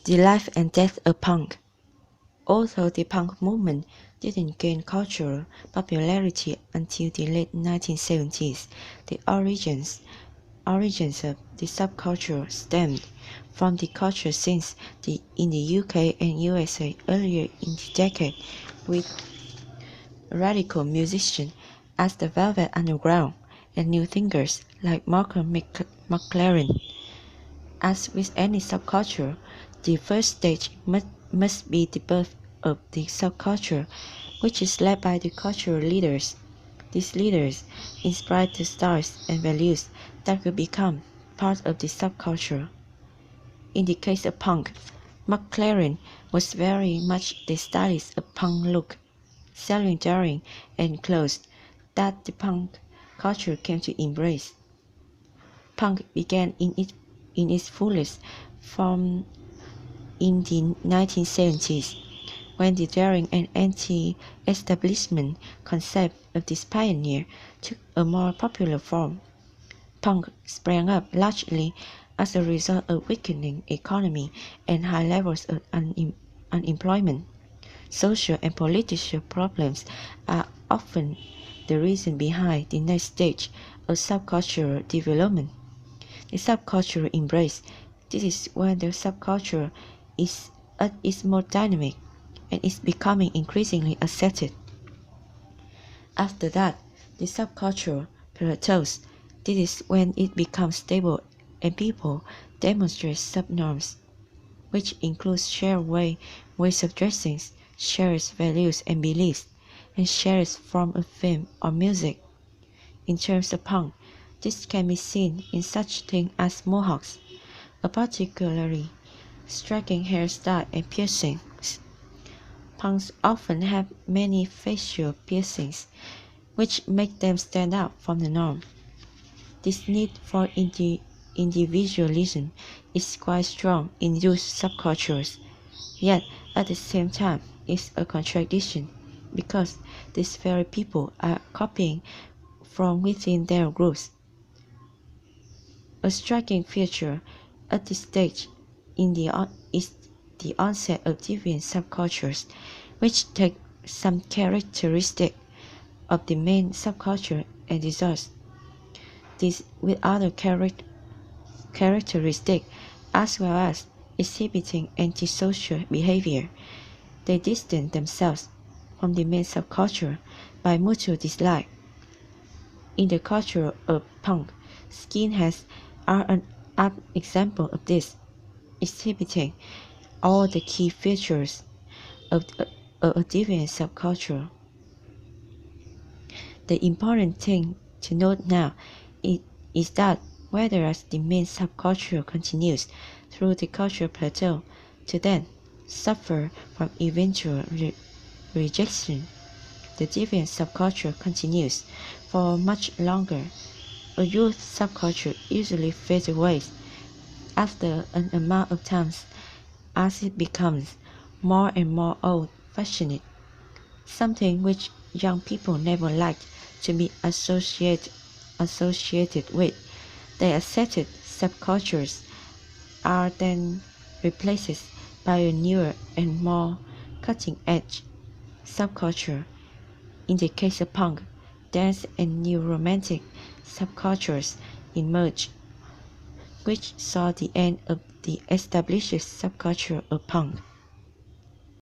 The Life and Death of Punk. Although the punk movement didn't gain cultural popularity until the late 1970s, the origins of the subculture stemmed from the culture scenes in the UK and USA earlier in the decade, with radical musicians as the Velvet Underground and new thinkers like Malcolm McLaren. As with any subculture, the first stage must be the birth of the subculture, which is led by the cultural leaders. These leaders inspire the styles and values that will become part of the subculture. In the case of punk, McLaren was very much the stylist of punk look, selling daring and clothes that the punk culture came to embrace. Punk began in its fullest form in the 1970s, when the daring and anti-establishment concept of this pioneer took a more popular form. Punk sprang up largely as a result of weakening economy and high levels of unemployment. Social and political problems are often the reason behind the next stage of subcultural development. The subcultural embrace. This is when the subculture is at its more dynamic and is becoming increasingly accepted. After that, the subculture plateaus. This is when it becomes stable and people demonstrate subnorms, which includes shared ways of dressing, shared values and beliefs, and shared form of film or music. In terms of punk, this can be seen in such things as mohawks, a particularly striking hairstyle and piercings. Punks often have many facial piercings, which make them stand out from the norm. This need for individualism is quite strong in those subcultures, yet at the same time is a contradiction, because these very people are copying from within their groups. A striking feature at this stage is the onset of deviant subcultures, which take some characteristic of the main subculture and dissolve these with other characteristics, as well as exhibiting antisocial behavior. They distance themselves from the main subculture by mutual dislike. In the culture of punk, skinheads are an apt example of this, exhibiting all the key features of a deviant subculture. The important thing to note now is that whereas the main subculture continues through the cultural plateau to then suffer from eventual rejection, the deviant subculture continues for much longer. A youth subculture usually fades away after an amount of time as it becomes more and more old-fashioned, something which young people never liked to be associated with. The accepted subcultures are then replaced by a newer and more cutting-edge subculture. In the case of punk, dance and new romantic subcultures emerged, which saw the end of the established subculture of punk.